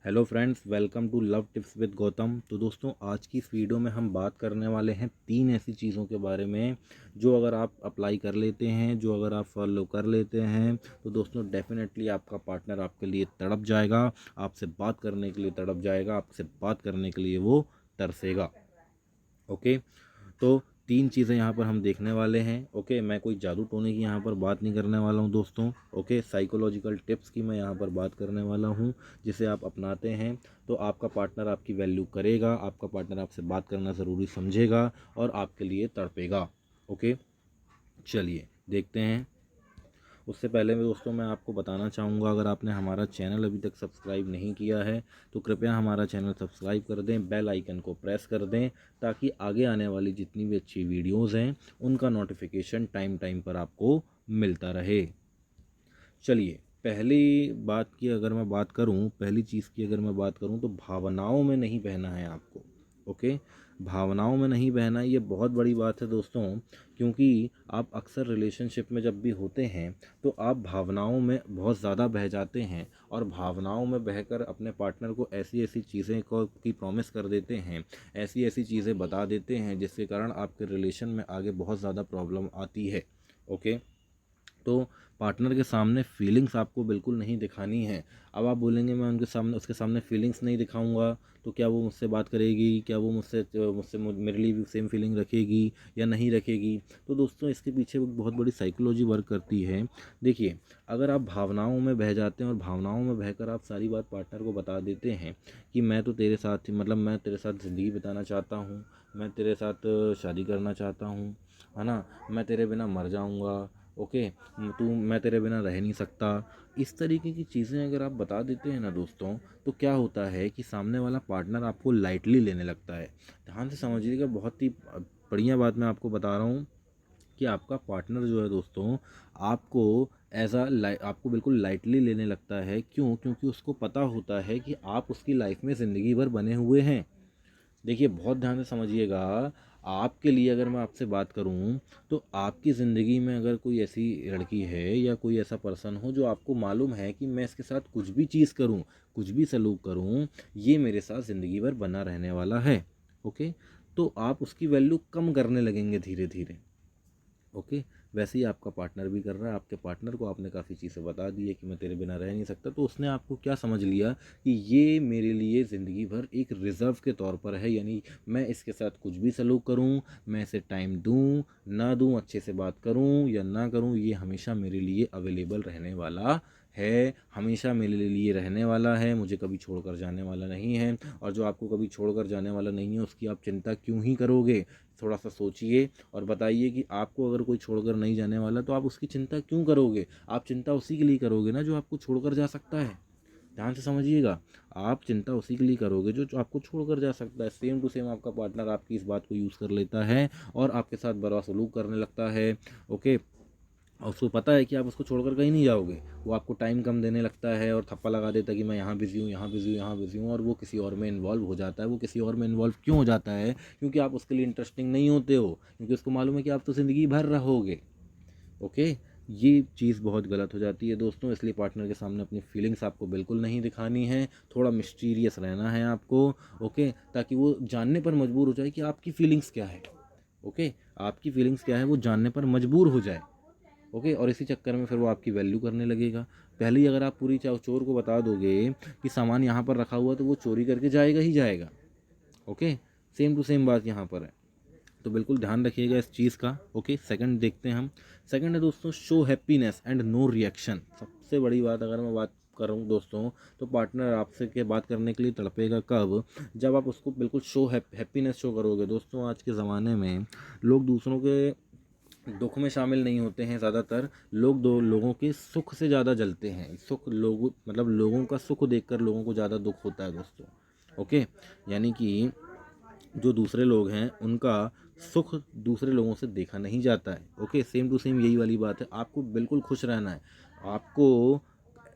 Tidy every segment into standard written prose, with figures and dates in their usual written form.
Hello friends, welcome to love tips with Gautam. तो दोस्तों, आज की इस वीडियो में हम बात करने वाले हैं 3 ऐसी चीज़ों के बारे में जो अगर आप अप्लाई कर लेते हैं, जो अगर आप फॉलो कर लेते हैं तो दोस्तों डेफिनेटली आपका पार्टनर आपके लिए तड़प जाएगा, आपसे बात करने के लिए तड़प जाएगा, आपसे बात करने के लिए वो तरसेगा। ओके, तो 3 चीज़ें यहाँ पर हम देखने वाले हैं। ओके, मैं कोई जादू टोने की यहाँ पर बात नहीं करने वाला हूँ दोस्तों। ओके, साइकोलॉजिकल टिप्स की मैं यहाँ पर बात करने वाला हूँ, जिसे आप अपनाते हैं तो आपका पार्टनर आपकी वैल्यू करेगा, आपका पार्टनर आपसे बात करना ज़रूरी समझेगा और आपके लिए तड़पेगा। ओके, चलिए देखते हैं। उससे पहले में दोस्तों मैं आपको बताना चाहूँगा, अगर आपने हमारा चैनल अभी तक सब्सक्राइब नहीं किया है तो कृपया हमारा चैनल सब्सक्राइब कर दें, बेल आइकन को प्रेस कर दें ताकि आगे आने वाली जितनी भी अच्छी वीडियोज़ हैं उनका नोटिफिकेशन टाइम टाइम पर आपको मिलता रहे। चलिए, पहली चीज़ की अगर मैं बात करूँ तो भावनाओं में नहीं बहना है आपको। ओके, भावनाओं में नहीं बहना, ये बहुत बड़ी बात है दोस्तों, क्योंकि आप अक्सर रिलेशनशिप में जब भी होते हैं तो आप भावनाओं में बहुत ज़्यादा बह जाते हैं और भावनाओं में बहकर अपने पार्टनर को ऐसी ऐसी चीज़ें को की प्रॉमिस कर देते हैं, ऐसी ऐसी चीज़ें बता देते हैं जिसके कारण आपके रिलेशन में आगे बहुत ज़्यादा प्रॉब्लम आती है। ओके, तो पार्टनर के सामने फीलिंग्स आपको बिल्कुल नहीं दिखानी है। अब आप बोलेंगे मैं उसके सामने फीलिंग्स नहीं दिखाऊंगा तो क्या वो मुझसे बात करेगी, क्या वो मेरे लिए भी सेम फीलिंग रखेगी या नहीं रखेगी। तो दोस्तों, इसके पीछे एक बहुत बड़ी साइकोलॉजी वर्क करती है। देखिए, अगर आप भावनाओं में बह जाते हैं और भावनाओं में बहकर आप सारी बात पार्टनर को बता देते हैं कि मैं तो तेरे साथ मैं तेरे साथ ज़िंदगी बिताना चाहता हूँ, मैं तेरे साथ शादी करना चाहता हूँ, है ना, मैं तेरे बिना मर जाऊँगा, ओके, मैं तेरे बिना रह नहीं सकता। इस तरीके की चीज़ें अगर आप बता देते हैं ना दोस्तों, तो क्या होता है कि सामने वाला पार्टनर आपको लाइटली लेने लगता है। ध्यान से समझिएगा, बहुत ही बढ़िया बात मैं आपको बता रहा हूँ कि आपका पार्टनर जो है दोस्तों, आपको आपको बिल्कुल लाइटली लेने लगता है। क्यों? क्योंकि उसको पता होता है कि आप उसकी लाइफ में ज़िंदगी भर बने हुए हैं। देखिए, बहुत ध्यान से समझिएगा, आपके लिए अगर मैं आपसे बात करूं तो आपकी ज़िंदगी में अगर कोई ऐसी लड़की है या कोई ऐसा पर्सन हो जो आपको मालूम है कि मैं इसके साथ कुछ भी चीज़ करूं, कुछ भी सलूक करूं, ये मेरे साथ ज़िंदगी भर बना रहने वाला है। ओके, तो आप उसकी वैल्यू कम करने लगेंगे धीरे धीरे। ओके, वैसे ही आपका पार्टनर भी कर रहा है। आपके पार्टनर को आपने काफ़ी चीज़ें बता दी है कि मैं तेरे बिना रह नहीं सकता, तो उसने आपको क्या समझ लिया कि ये मेरे लिए ज़िंदगी भर एक रिज़र्व के तौर पर है, यानी मैं इसके साथ कुछ भी सलूक करूं, मैं इसे टाइम दूं ना दूं, अच्छे से बात करूं या ना करूं, ये हमेशा मेरे लिए अवेलेबल रहने वाला है, हमेशा मेरे लिए रहने वाला है, मुझे कभी छोड़कर जाने वाला नहीं है। और जो आपको कभी छोड़कर जाने वाला नहीं है उसकी आप चिंता क्यों ही करोगे? थोड़ा सा सोचिए और बताइए कि आपको अगर कोई छोड़कर नहीं जाने वाला तो आप उसकी चिंता क्यों करोगे? आप चिंता उसी के लिए करोगे ना जो आपको छोड़कर जा सकता है। ध्यान से समझिएगा, आप चिंता उसी के लिए करोगे जो आपको छोड़कर जा सकता है। सेम टू सेम आपका पार्टनर आपकी इस बात को यूज़ कर लेता है और आपके साथ बुरा सलूक करने लगता है। ओके, और उसको पता है कि आप उसको छोड़कर कहीं नहीं जाओगे, वो आपको टाइम कम देने लगता है और थप्पा लगा देता है कि मैं यहाँ बिज़ी हूँ, यहाँ बिज़ी हूँ, यहाँ बिज़ी हूँ, और वो किसी और में इन्वॉल्व हो जाता है। वो किसी और में इन्वॉल्व क्यों हो जाता है? क्योंकि आप उसके लिए इंटरेस्टिंग नहीं होते हो, क्योंकि उसको मालूम है कि आप तो ज़िंदगी भर रहोगे। ओके, ये चीज़ बहुत गलत हो जाती है दोस्तों, इसलिए पार्टनर के सामने अपनी फीलिंग्स आपको बिल्कुल नहीं दिखानी है, थोड़ा मिस्टीरियस रहना है आपको। ओके, ताकि वो जानने पर मजबूर हो जाए कि आपकी फीलिंग्स क्या है। ओके, आपकी फीलिंग्स क्या है वो जानने पर मजबूर हो जाए। ओके, और इसी चक्कर में फिर वो आपकी वैल्यू करने लगेगा। पहले ही अगर आप पूरी चोर को बता दोगे कि सामान यहाँ पर रखा हुआ, तो वो चोरी करके जाएगा ही जाएगा। ओके, सेम टू सेम बात यहाँ पर है, तो बिल्कुल ध्यान रखिएगा इस चीज़ का। ओके, सेकंड देखते हैं हम। सेकंड है दोस्तों, show happiness and no reaction. सबसे बड़ी बात अगर मैं बात करूँ दोस्तों, तो पार्टनर आपसे के बात करने के लिए तड़पेगा कब? जब आप उसको बिल्कुल हैप्पीनेस शो करोगे। दोस्तों, आज के ज़माने में लोग दूसरों के दुख में शामिल नहीं होते हैं। ज़्यादातर लोग दो लोगों के सुख से ज़्यादा जलते हैं। लोगों का सुख देखकर लोगों को ज़्यादा दुख होता है दोस्तों। ओके, यानी कि जो दूसरे लोग हैं उनका सुख दूसरे लोगों से देखा नहीं जाता है। ओके, सेम टू सेम यही वाली बात है। आपको बिल्कुल खुश रहना है, आपको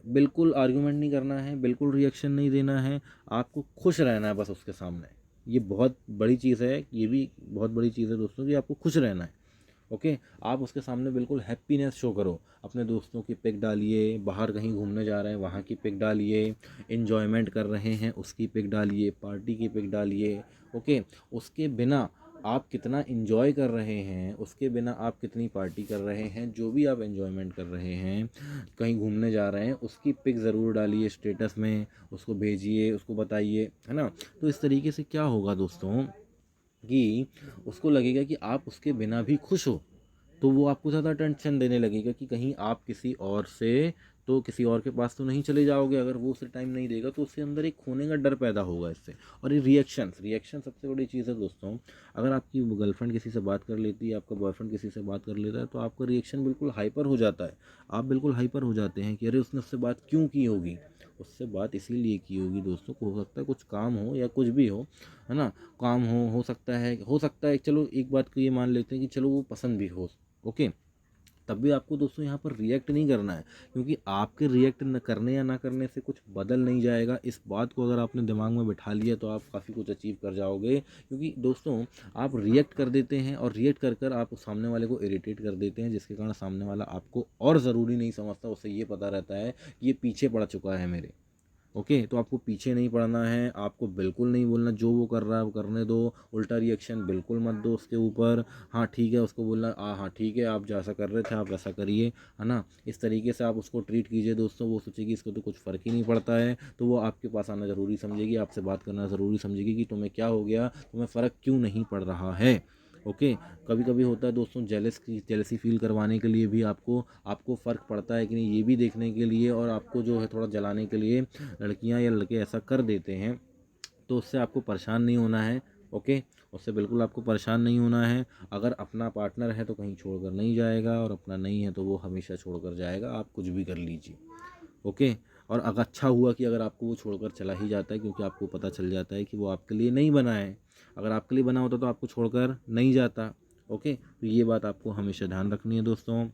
बिल्कुल आर्गुमेंट नहीं करना है, बिल्कुल रिएक्शन नहीं देना है, आपको खुश रहना है बस उसके सामने। ये बहुत बड़ी चीज़ है, ये भी बहुत बड़ी चीज़ है दोस्तों कि आपको खुश रहना है। ओके, आप उसके सामने बिल्कुल हैप्पीनेस शो करो, अपने दोस्तों की पिक डालिए, बाहर कहीं घूमने जा रहे हैं वहाँ की पिक डालिए, इन्जॉयमेंट कर रहे हैं उसकी पिक डालिए, पार्टी की पिक डालिए। ओके, उसके बिना आप कितना इन्जॉय कर रहे हैं, उसके बिना आप कितनी पार्टी कर रहे हैं, जो भी आप इन्जॉयमेंट कर रहे हैं, कहीं घूमने जा रहे हैं, उसकी पिक ज़रूर डालिए स्टेटस में, उसको भेजिए, उसको बताइए, है ना। तो इस तरीके से क्या होगा दोस्तों कि उसको लगेगा कि आप उसके बिना भी खुश हो, तो वो आपको ज़्यादा टेंशन देने लगेगा कि कहीं आप किसी और से, तो किसी और के पास तो नहीं चले जाओगे। अगर वो उसे टाइम नहीं देगा तो उसके अंदर एक खोने का डर पैदा होगा इससे। और ये रिएक्शन सबसे बड़ी चीज़ है दोस्तों। अगर आपकी गर्लफ्रेंड किसी से बात कर लेती है, आपका बॉयफ्रेंड किसी से बात कर लेता है, तो आपका रिएक्शन बिल्कुल हाइपर हो जाता है। आप बिल्कुल हाइपर हो जाते हैं कि अरे उसने उससे बात क्यों की होगी, उससे बात इसीलिए की होगी दोस्तों, को हो सकता है कुछ काम हो या कुछ भी हो, है ना। काम हो सकता है चलो एक बात को ये मान लेते हैं कि चलो वो पसंद भी हो। ओके, तब भी आपको दोस्तों यहाँ पर रिएक्ट नहीं करना है, क्योंकि आपके रिएक्ट न करने या ना करने से कुछ बदल नहीं जाएगा। इस बात को अगर आपने दिमाग में बिठा लिया तो आप काफ़ी कुछ अचीव कर जाओगे। क्योंकि दोस्तों आप रिएक्ट कर देते हैं और रिएक्ट कर कर आप सामने वाले को इरिटेट कर देते हैं, जिसके कारण सामने वाला आपको और ज़रूरी नहीं समझता। उसे ये पता रहता है कि ये पीछे पड़ चुका है मेरे। ओके, तो आपको पीछे नहीं पड़ना है, आपको बिल्कुल नहीं बोलना जो वो कर रहा है वो करने दो, उल्टा रिएक्शन बिल्कुल मत दो उसके ऊपर। हाँ ठीक है, उसको बोलना हाँ ठीक है, आप जैसा कर रहे थे आप वैसा करिए, है ना। इस तरीके से आप उसको ट्रीट कीजिए दोस्तों, वो सोचेगी इसको तो कुछ फ़र्क ही नहीं पड़ता है, तो वो आपके पास आना ज़रूरी समझेगी, आपसे बात करना ज़रूरी समझेगी कि तुम्हें क्या हो गया, तुम्हें फ़र्क क्यों नहीं पड़ रहा है। ओके, कभी कभी होता है दोस्तों जेलसी फील करवाने के लिए भी आपको आपको फ़र्क पड़ता है कि नहीं, ये भी देखने के लिए और आपको जो है थोड़ा जलाने के लिए लड़कियां या लड़के ऐसा कर देते हैं। तो उससे आपको परेशान नहीं होना है। ओके, उससे बिल्कुल आपको परेशान नहीं होना है। अगर अपना पार्टनर है तो कहीं छोड़कर नहीं जाएगा, और अपना नहीं है तो वो हमेशा छोड़कर जाएगा, आप कुछ भी कर लीजिए। ओके, और अगर अच्छा हुआ कि अगर आपको वो छोड़कर चला ही जाता है, क्योंकि आपको पता चल जाता है कि वो आपके लिए नहीं बना है। अगर आपके लिए बना होता तो आपको छोड़कर नहीं जाता। ओके, तो ये बात आपको हमेशा ध्यान रखनी है दोस्तों।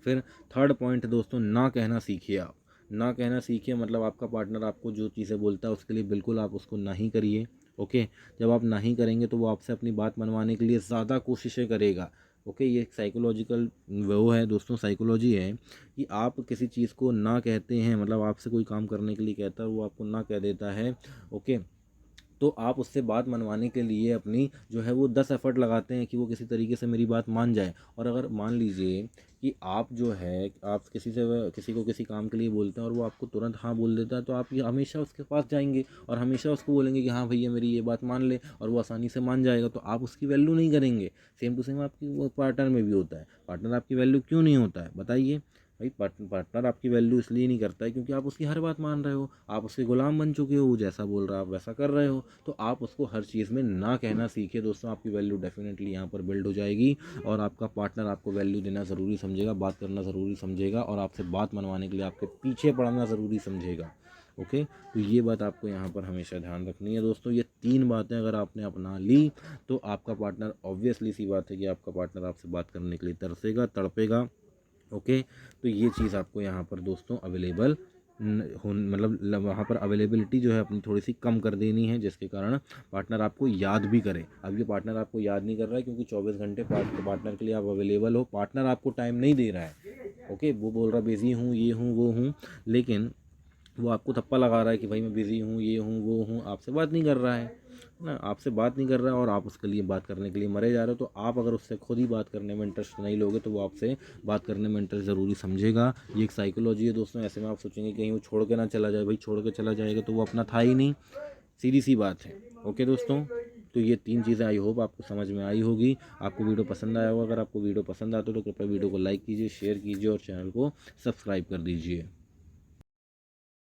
फिर थर्ड पॉइंट दोस्तों, ना कहना सीखिए आप। ना कहना सीखिए मतलब आपका पार्टनर आपको जो चीज़ें बोलता है उसके लिए बिल्कुल आप उसको ना ही करिए। ओके, जब आप ना ही करेंगे तो वो आपसे अपनी बात मनवाने के लिए ज़्यादा कोशिशें करेगा। ओके, ये एक साइकोलॉजिकल वो है दोस्तों, साइकोलॉजी है कि आप किसी चीज़ को ना कहते हैं, मतलब आपसे कोई काम करने के लिए कहता है, वो आपको ना कह देता है। ओके, तो आप उससे बात मनवाने के लिए अपनी जो है वो 10 एफ़र्ट लगाते हैं कि वो किसी तरीके से मेरी बात मान जाए। और अगर मान लीजिए कि आप जो है आप किसी को किसी काम के लिए बोलते हैं और वो आपको तुरंत हाँ बोल देता है, तो आप ये हमेशा उसके पास जाएंगे और हमेशा उसको बोलेंगे कि हाँ भैया मेरी ये बात मान ले, और वो आसानी से मान जाएगा, तो आप उसकी वैल्यू नहीं करेंगे। सेम टू सेम आपकी वो पार्टनर में भी होता है। पार्टनर आपकी वैल्यू क्यों नहीं होता है बताइए भाई। पार्टनर आपकी वैल्यू इसलिए नहीं करता है क्योंकि आप उसकी हर बात मान रहे हो, आप उसके गुलाम बन चुके हो, वो जैसा बोल रहा है आप वैसा कर रहे हो। तो आप उसको हर चीज़ में ना कहना सीखिए दोस्तों, आपकी वैल्यू डेफिनेटली यहाँ पर बिल्ड हो जाएगी, और आपका पार्टनर आपको वैल्यू देना ज़रूरी समझेगा, बात करना ज़रूरी समझेगा, और आपसे बात मनवाने के लिए आपके पीछे पड़ना ज़रूरी समझेगा। ओके, तो ये बात आपको यहाँ पर हमेशा ध्यान रखनी है दोस्तों। ये 3 बातें अगर आपने अपना ली तो आपका पार्टनर, ऑब्वियसली सी बात है कि आपका पार्टनर आपसे बात करने के लिए तरसेगा, तड़पेगा। ओके, तो ये चीज़ आपको यहाँ पर दोस्तों अवेलेबल मतलब वहाँ पर अवेलेबिलिटी जो है अपनी थोड़ी सी कम कर देनी है, जिसके कारण पार्टनर आपको याद भी करे। अब ये पार्टनर आपको याद नहीं कर रहा है क्योंकि 24 घंटे पार्टनर के लिए आप अवेलेबल हो, पार्टनर आपको टाइम नहीं दे रहा है। ओके, वो बोल रहा बिज़ी हूँ, ये हूँ, वो हूँ, लेकिन वो आपको थप्पा लगा रहा है कि भाई मैं बिज़ी हूँ, ये हूँ, वो हूँ, आपसे बात नहीं कर रहा है ना, आपसे बात नहीं कर रहा है, और आप उसके लिए बात करने के लिए मरे जा रहे हो। तो आप अगर उससे खुद ही बात करने में इंटरेस्ट नहीं लोगे तो वो आपसे बात करने में इंटरेस्ट ज़रूरी समझेगा। ये एक साइकोलॉजी है दोस्तों। ऐसे में आप सोचेंगे कहीं वो छोड़ के ना चला जाए, भाई छोड़ के चला जाएगा तो वो अपना था ही नहीं, सीधी सी बात है। ओके दोस्तों, तो ये 3 चीज़ें आई होप आपको समझ में आई होगी, आपको वीडियो पसंद आया होगा। अगर आपको वीडियो पसंद आता है तो कृपया वीडियो को लाइक कीजिए, शेयर कीजिए और चैनल को सब्सक्राइब कर दीजिए।